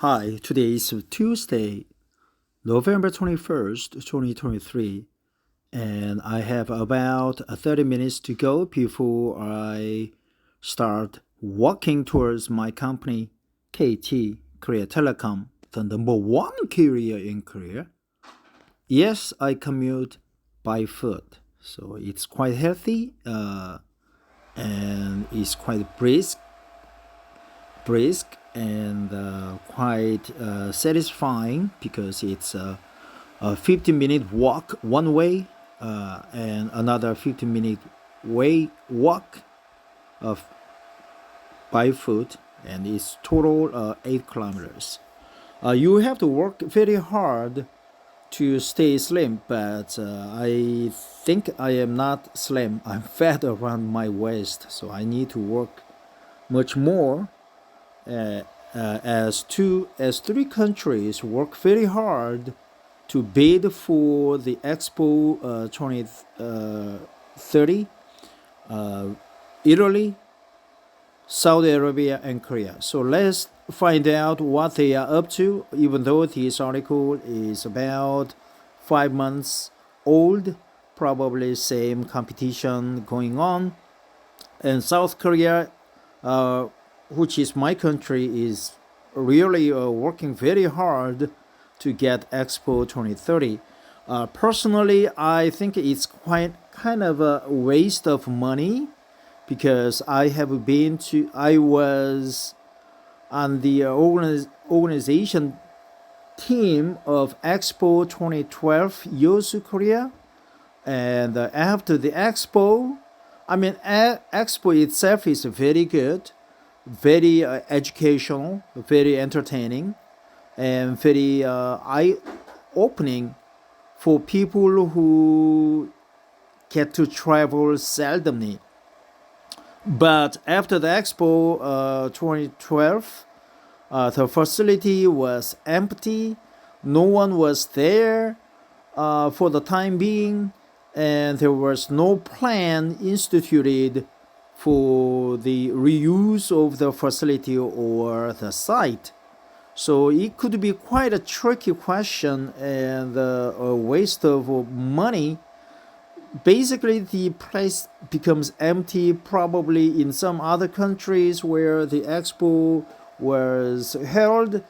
Hi, today is Tuesday, November 21st, 2023, and I have about 30 minutes to go before I start walking towards my company, KT, Korea Telecom, the number one carrier in Korea. Yes, I commute by foot, so it's quite healthy and it's quite brisk and quite satisfying because it's a 15-minute walk one way and another 15-minute way walk of by foot, and it's total 8 kilometers. You have to work very hard to stay slim, but I think I am not slim. I'm fat around my waist, so I need to work much more uh, as three countries work very hard to bid for the Expo 2030, uh, Italy, Saudi Arabia, and Korea. So let's find out what they are up to, even though this article is about 5 months old, probably same competition going on. And South Korea, uh, which is my country, is really working very hard to get Expo 2030. Personally, I think it's quite kind of a waste of money because I was on the organization team of Expo 2012 Yosu Korea, and after the Expo, Expo itself is very good, very educational, very entertaining, and very eye-opening for people who get to travel seldomly. But after the Expo 2012, the facility was empty. No one was there for the time being, and there was no plan instituted for the reuse of the facility or the site. So it could be quite a tricky question and a waste of money. Basically, the place becomes empty probably in some other countries where the expo was held.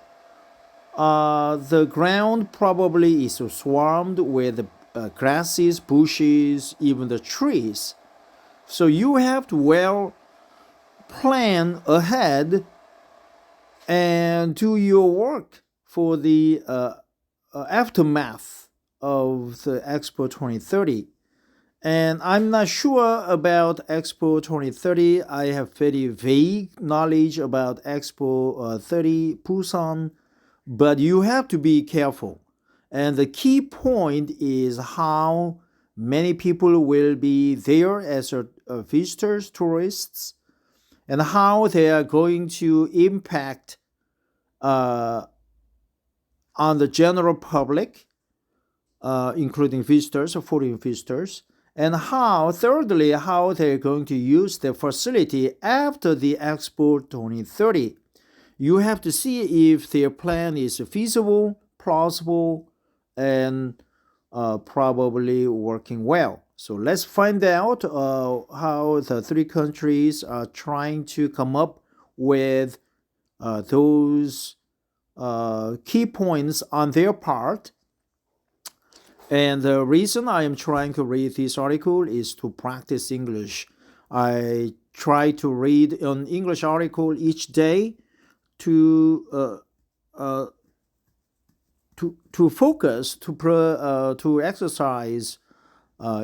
The ground probably is swarmed with grasses, bushes, even the trees. So you have to well plan ahead and do your work for the aftermath of the Expo 2030. And I'm not sure about Expo 2030. I have very vague knowledge about Expo 30 Busan, but you have to be careful. And the key point is how many people will be there as visitors, tourists, and how they are going to impact uh, on the general public, including visitors, foreign visitors, and thirdly, how they're going to use the facility after the Expo 2030. You have to see if their plan is feasible, plausible, and probably working well. So let's find out how the three countries are trying to come up with those key points on their part. And the reason I am trying to read this article is to practice English. I try to read an English article each day to focus to exercise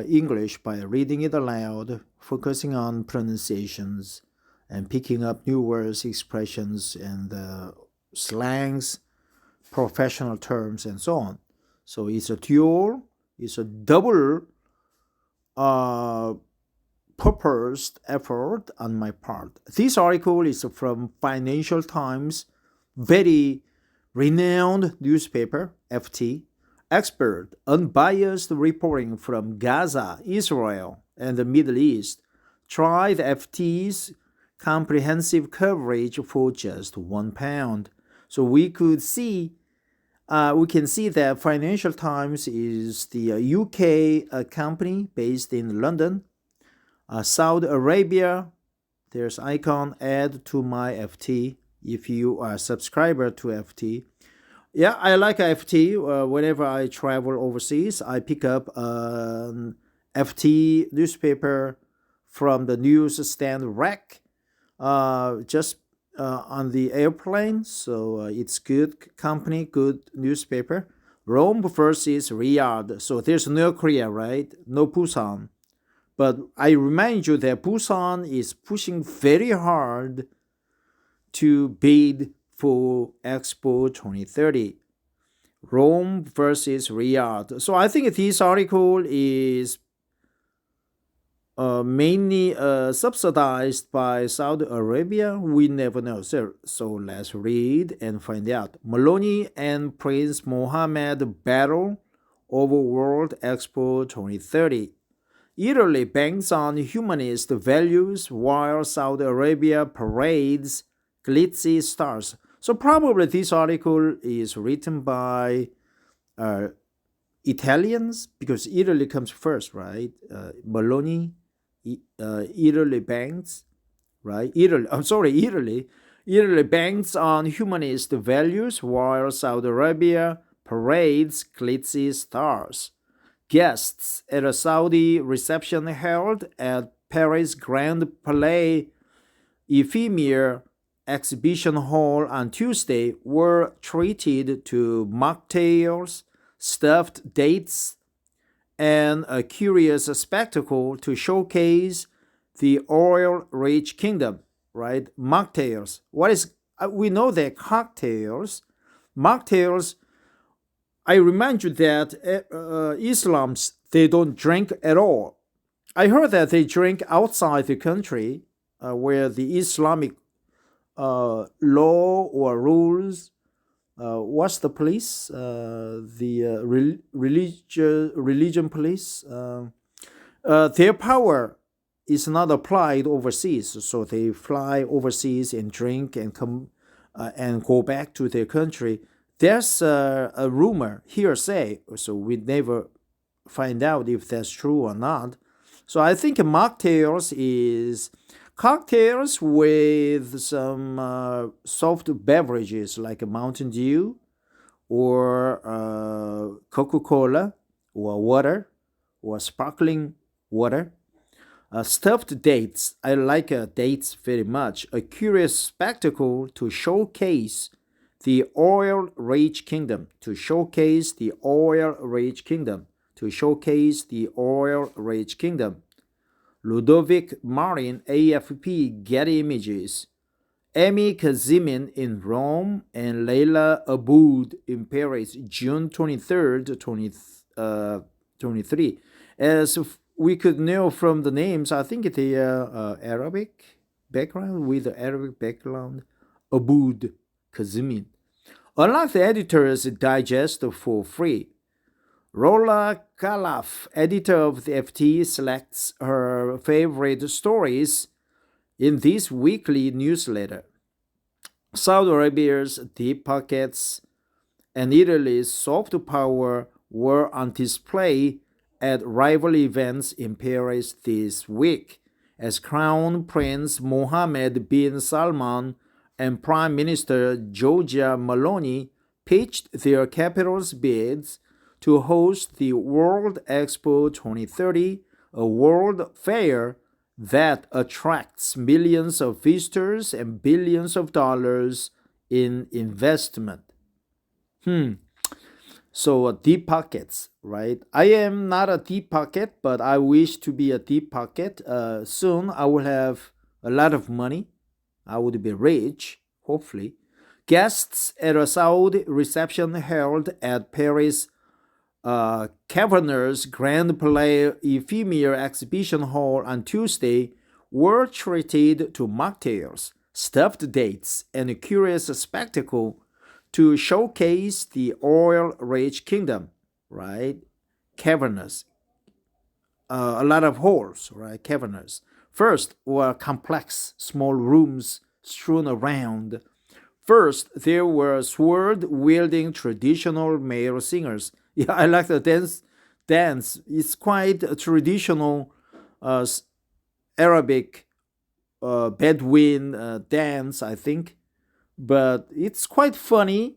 English by reading it aloud, focusing on pronunciations, and picking up new words, expressions, and slangs, professional terms, and so on. So it's a double purposed effort on my part. This article is from Financial Times, very renowned newspaper, FT, expert, unbiased reporting from Gaza, Israel, and the Middle East. Try the FT's comprehensive coverage for just £1. So we can see that Financial Times is the UK company based in London. Saudi Arabia, there's icon add to my FT if you are a subscriber to FT. Yeah, I like FT. Whenever I travel overseas, I pick up an FT newspaper from the newsstand rack just on the airplane. So it's good company, good newspaper. Rome versus Riyadh. So there's no Korea, right? No Busan. But I remind you that Busan is pushing very hard to bid for Expo 2030. Rome versus Riyadh. So I think this article is mainly subsidized by Saudi Arabia. We never know, sir. So let's read and find out. Maloney and Prince Mohammed battle over World Expo 2030. Italy banks on humanist values while Saudi Arabia parades glitzy stars. So probably this article is written by uh, Italians because Italy comes first, right? Bologna, Italy banks, right? Italy. Italy banks on humanist values while Saudi Arabia parades glitzy stars. Guests at a Saudi reception held at Paris Grand Palais Ephemer Exhibition Hall on Tuesday were treated to mocktails, stuffed dates, and a curious spectacle to showcase the oil-rich kingdom, right? Mocktails. What is we know that cocktails, mocktails. I remind you that Islam's they don't drink at all. I heard that they drink outside the country, where the Islamic law or rules. What's the police? The religion police. Their power is not applied overseas, so they fly overseas and drink and come and go back to their country. There's a rumor, hearsay, so we never find out if that's true or not. So I think mocktails is cocktails with some soft beverages like a Mountain Dew or Coca-Cola or water or sparkling water. Stuffed dates. I like dates very much. A curious spectacle to showcase the oil-rich kingdom. To showcase the oil-rich kingdom. To showcase the oil-rich kingdom. Ludovic Marin, AFP, Getty Images. Amy Kazimin in Rome and Leila Aboud in Paris, June 23rd, 2023. As we could know from the names, I think they are Arabic background with the Arabic background. Aboud Kazimin. Unlike the editors digest for free, Rola Khalaf, editor of the FT, selects her favorite stories in this weekly newsletter. Saudi Arabia's deep pockets and Italy's soft power were on display at rival events in Paris this week as Crown Prince Mohammed bin Salman and Prime Minister Giorgia Meloni pitched their capital's bids to host the World Expo 2030, a world fair that attracts millions of visitors and billions of dollars in investment. So deep pockets, right? I am not a deep pocket, but I wish to be a deep pocket. Soon I will have a lot of money. I would be rich, hopefully. Guests at a Saudi reception held at Paris Caverner's Grand Palais Ephemer Exhibition Hall on Tuesday were treated to mocktails, stuffed dates, and a curious spectacle to showcase the oil-rich kingdom, right? Cavernous. A lot of halls, right? Cavernous. First were complex, small rooms strewn around First, there were sword-wielding traditional male singers. Yeah, I like the dance. Dance. It's quite a traditional uh, Arabic Bedouin dance, I think. But it's quite funny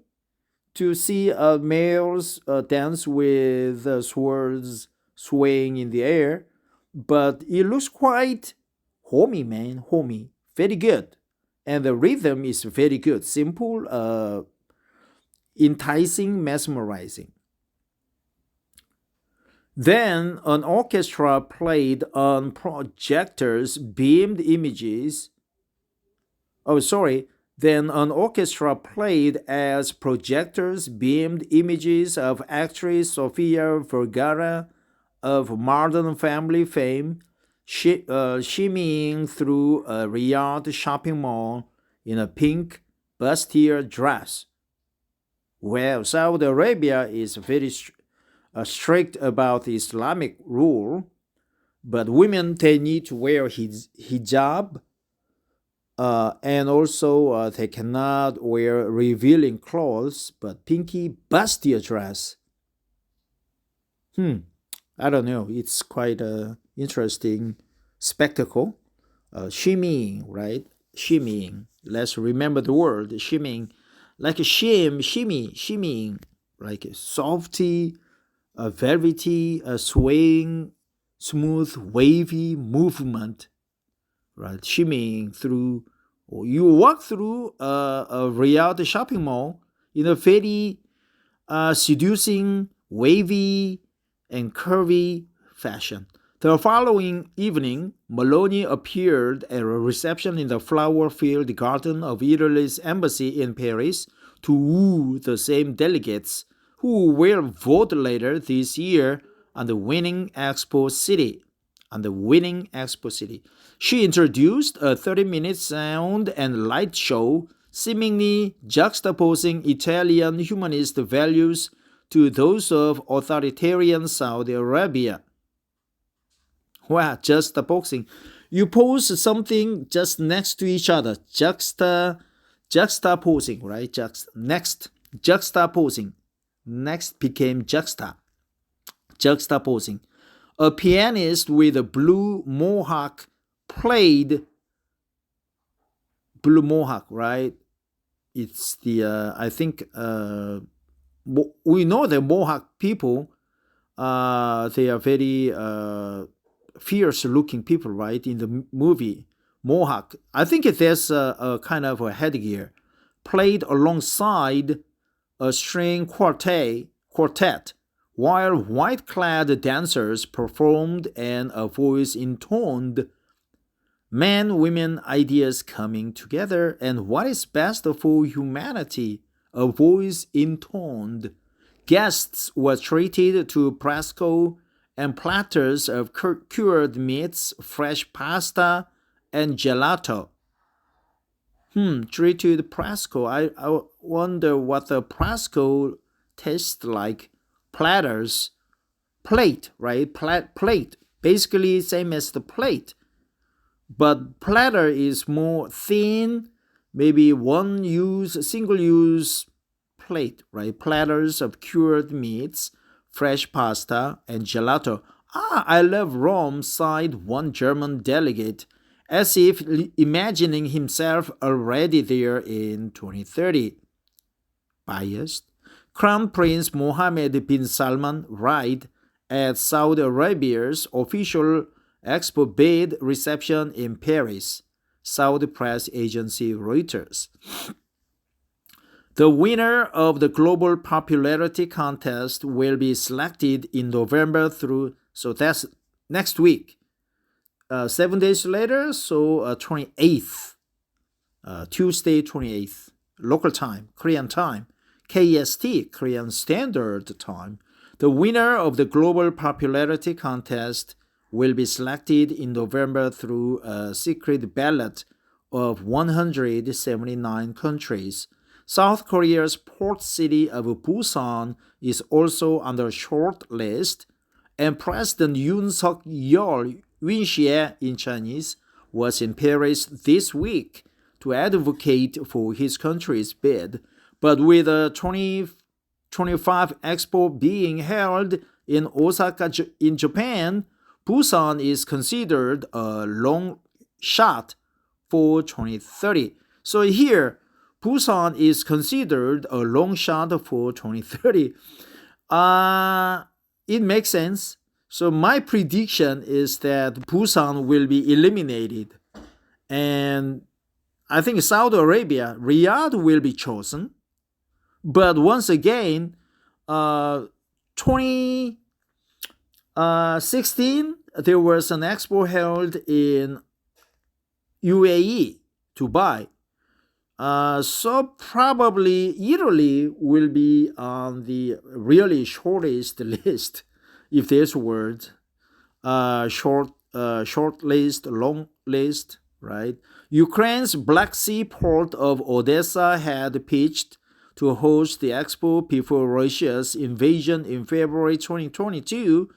to see males dance with swords swaying in the air. But it looks quite homey, man, homey. Very good. And the rhythm is very good. Simple, enticing, mesmerizing. Then an orchestra played on projectors, beamed images. Oh, sorry. Then an orchestra played as projectors beamed images of actress Sofia Vergara of Modern Family fame, shimmying through a Riyadh shopping mall in a pink bustier dress. Well, Saudi Arabia is very strict about Islamic rule, but women they need to wear hijab, and also they cannot wear revealing clothes, but pinky bustier dress. Hmm, I don't know. It's quite a interesting spectacle. Shimmying, right? Shimmying. Let's remember the word shimmying, like a shimmy, shimmying, like a softy, a velvety, a swaying, smooth, wavy movement, right? Shimmying through, or you walk through a Riyadh shopping mall in a very seducing, wavy, and curvy fashion. The following evening, Maloney appeared at a reception in the flower-filled garden of Italy's embassy in Paris to woo the same delegates who will vote later this year on the winning Expo City. She introduced a 30-minute sound and light show seemingly juxtaposing Italian humanist values to those of authoritarian Saudi Arabia. Wow, juxtaposing. You pose something just next to each other. Juxtaposing, right? Juxtaposing. Next became juxtaposing. A pianist with a blue mohawk played blue mohawk, right? It's the I think we know the Mohawk people. They are very fierce-looking people, right? In the movie Mohawk, I think there's a kind of a headgear played alongside a string quartet, while white-clad dancers performed and a voice intoned man women ideas coming together and what is best for humanity, a voice intoned. Guests were treated to fresco and platters of cured meats, fresh pasta, and gelato. Treated fresco. I wonder what the fresco tastes like. Platters, plate, right? Plate. Basically, same as the plate. But platter is more thin, maybe single use plate, right? Platters of cured meats, fresh pasta, and gelato. I love Rome, sighed one German delegate, as if imagining himself already there in 2030. Biased. Crown Prince Mohammed bin Salman arrived at Saudi Arabia's official Expo bid reception in Paris, Saudi press agency Reuters. The winner of the global popularity contest will be selected in November so that's next week. 7 days later, so 28th, Tuesday 28th, local time, Korean time, KST, Korean Standard Time. The winner of the global popularity contest will be selected in November through a secret ballot of 179 countries. South Korea's port city of Busan is also on the short list, and President Yoon Suk-yeol, Yun Xie in Chinese, was in Paris this week to advocate for his country's bid. But with the 2025 Expo being held in Osaka in Japan, Busan is considered a long shot for 2030. So here, Busan is considered a long shot for 2030. It makes sense. So my prediction is that Busan will be eliminated, and I think Saudi Arabia, Riyadh will be chosen. But once again, 2016, there was an expo held in UAE, Dubai. So probably Italy will be on the really shortest list, if there's a word. Short list, long list, right? Ukraine's Black Sea port of Odessa had pitched to host the expo before Russia's invasion in February 2022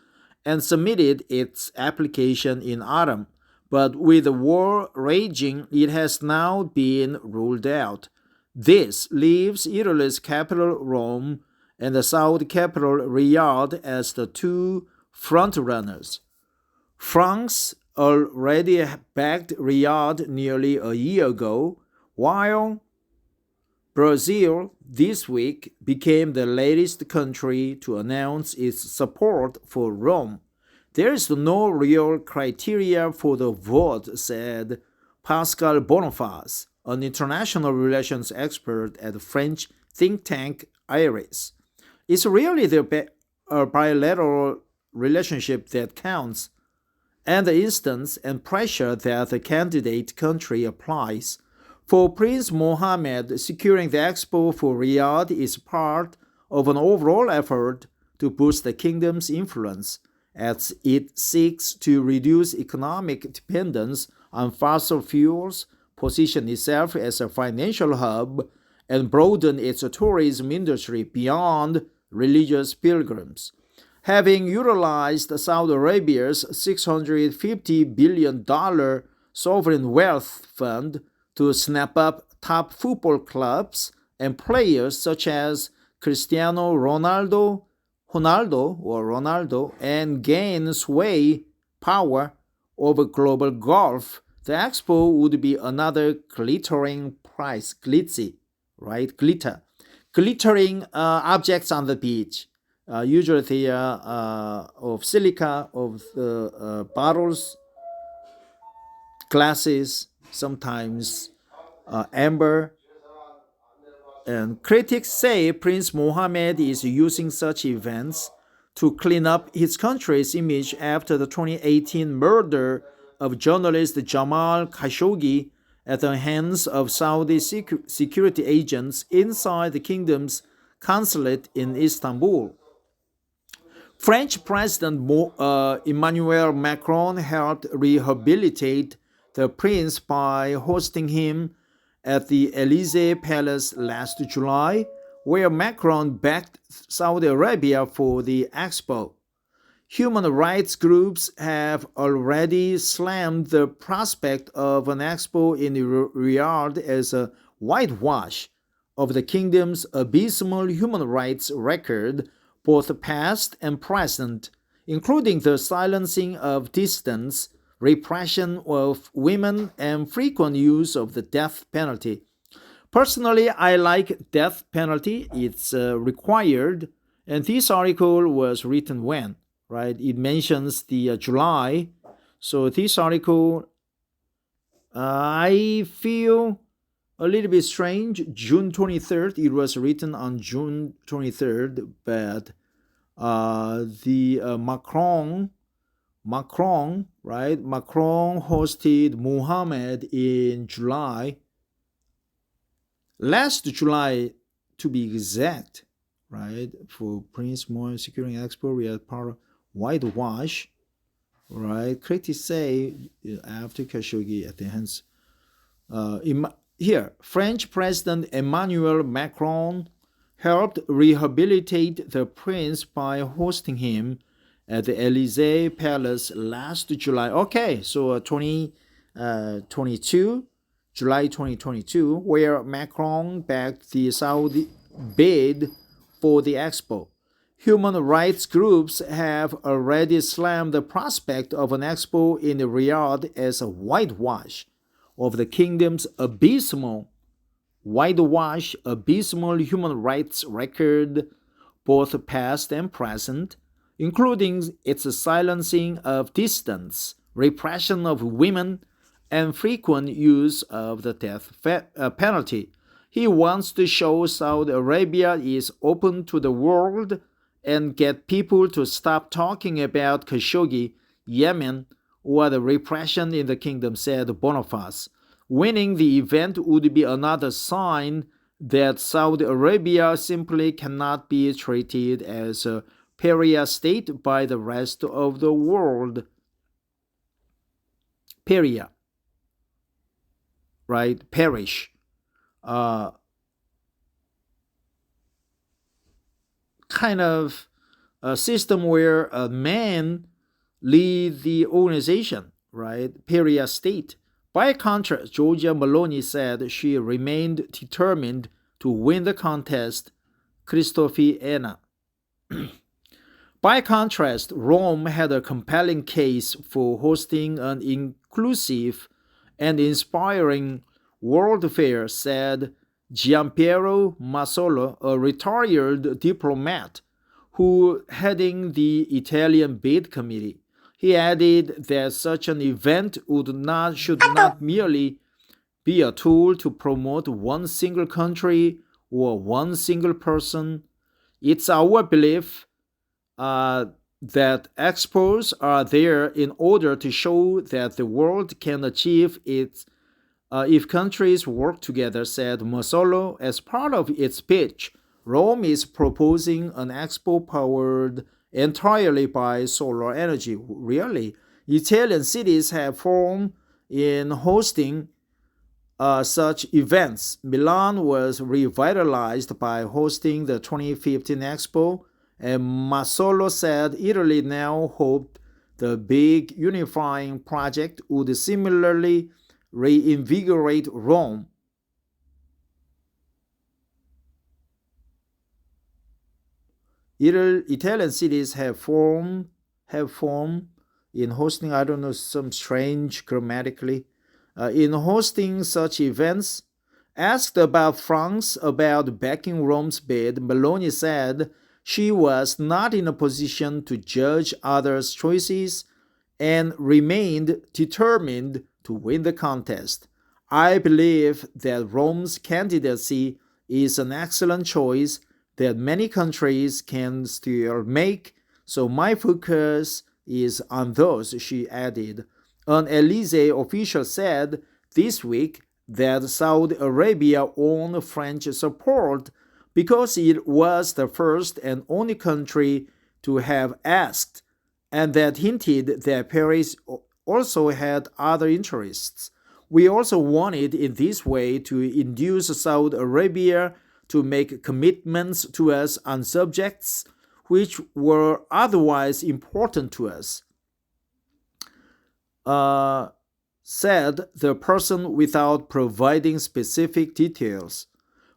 and submitted its application in autumn. But with the war raging, it has now been ruled out. This leaves Italy's capital, Rome, and the Saudi capital, Riyadh, as the two frontrunners. France already backed Riyadh nearly a year ago, while Brazil this week became the latest country to announce its support for Rome. There is no real criteria for the vote, said Pascal Boniface, an international relations expert at the French think tank IRIS. It's really the bilateral relationship that counts, and the instance and pressure that the candidate country applies. For Prince Mohammed, securing the expo for Riyadh is part of an overall effort to boost the kingdom's influence as it seeks to reduce economic dependence on fossil fuels, position itself as a financial hub, and broaden its tourism industry beyond religious pilgrims. Having utilized Saudi Arabia's $650 billion sovereign wealth fund to snap up top football clubs and players such as Cristiano Ronaldo, and gain sway power over global golf, the expo would be another glittering prize, glittering objects on the beach. Usually they are of silica, of the bottles, glasses, sometimes amber. And critics say Prince Mohammed is using such events to clean up his country's image after the 2018 murder of journalist Jamal Khashoggi at the hands of Saudi security agents inside the kingdom's consulate in Istanbul. French President Emmanuel Macron helped rehabilitate the prince by hosting him at the Elysee Palace last July, where Macron backed Saudi Arabia for the expo. Human rights groups have already slammed the prospect of an expo in Riyadh as a whitewash of the kingdom's abysmal human rights record, both past and present, including the silencing of dissidents, repression of women, and frequent use of the death penalty. Personally, I like death penalty. It's required, and this article was written when, right? It mentions the July. So this article, I feel a little bit strange. June 23rd, it was written on June 23rd, but Macron, right? Macron hosted Mohammed in July, last July to be exact, right? For Prince Mohammed securing expo, we had part of whitewash, right? Critics say after Khashoggi at the hands. Here, French President Emmanuel Macron helped rehabilitate the prince by hosting him at the Elysee Palace last July. Okay, so 2022, July 2022, where Macron backed the Saudi bid for the expo. Human rights groups have already slammed the prospect of an expo in Riyadh as a whitewash of the kingdom's abysmal human rights record, both past and present, including its silencing of dissidents, repression of women, and frequent use of the death penalty. He wants to show Saudi Arabia is open to the world and get people to stop talking about Khashoggi, Yemen, or the repression in the kingdom, said Boniface. Winning the event would be another sign that Saudi Arabia simply cannot be treated as a pariah state by the rest of the world. Pariah, right? Perish. Uh, kind of a system where a man lead the organization, right? Pariah state. By contrast, Giorgia Meloni said she remained determined to win the contest. Christophe Ena. By contrast, Rome had a compelling case for hosting an inclusive and inspiring world fair, said Giampiero Massolo, a retired diplomat who heading the Italian bid committee. He added that such an event should not merely be a tool to promote one single country or one single person. It's our belief that expos are there in order to show that the world can achieve its if countries work together, said Massolo. As part of its pitch, Rome is proposing an expo powered entirely by solar energy. Really, Italian cities have formed in hosting such events. Milan was revitalized by hosting the 2015 Expo, and Massolo said Italy now hoped the big unifying project would similarly reinvigorate Rome. Italian cities have formed in hosting, I don't know, some strange grammatically, in hosting such events. Asked about France about backing Rome's bid, Meloni said she was not in a position to judge others' choices and remained determined to win the contest. I believe that Rome's candidacy is an excellent choice that many countries can still make, so my focus is on those, she added. An Elysee official said this week that Saudi Arabia won French support because it was the first and only country to have asked, and that hinted that Paris also had other interests. We also wanted in this way to induce Saudi Arabia to make commitments to us on subjects which were otherwise important to us, said the person without providing specific details.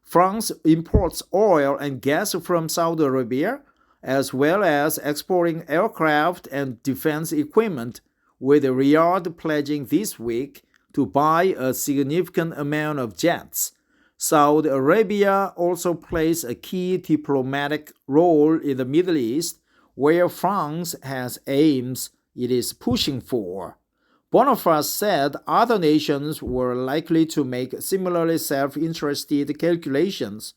France imports oil and gas from Saudi Arabia, as well as exporting aircraft and defense equipment, with Riyadh pledging this week to buy a significant amount of jets. Saudi Arabia also plays a key diplomatic role in the Middle East, where France has aims it is pushing for. Boniface said other nations were likely to make similarly self-interested calculations.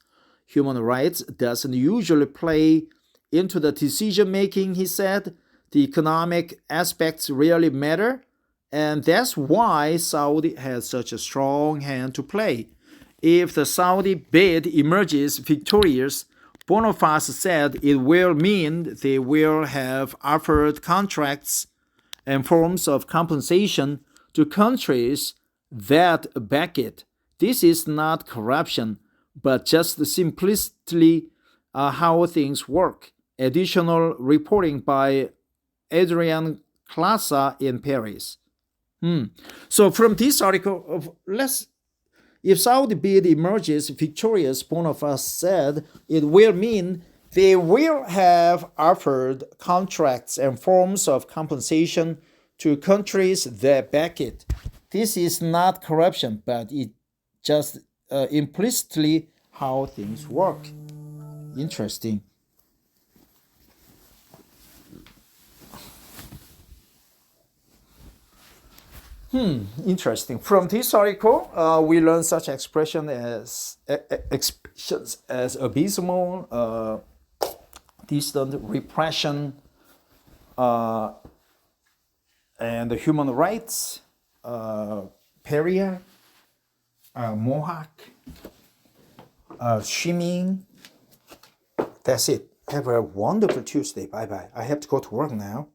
Human rights doesn't usually play into the decision-making, he said. The economic aspects really matter, and that's why Saudi has such a strong hand to play. If the Saudi bid emerges victorious, Boniface said it will mean they will have offered contracts and forms of compensation to countries that back it. This is not corruption, but just simplicity how things work. Additional reporting by Adrian Classa in Paris. So from this article, let's If Saudi bid emerges victorious, Bonaparte said, it will mean they will have offered contracts and forms of compensation to countries that back it. This is not corruption, but it just implicitly how things work. Interesting. Interesting. From this article, we learn such expressions as abysmal, distant repression, and human rights, pariah, Mohawk, swimming. That's it. Have a wonderful Tuesday. Bye bye. I have to go to work now.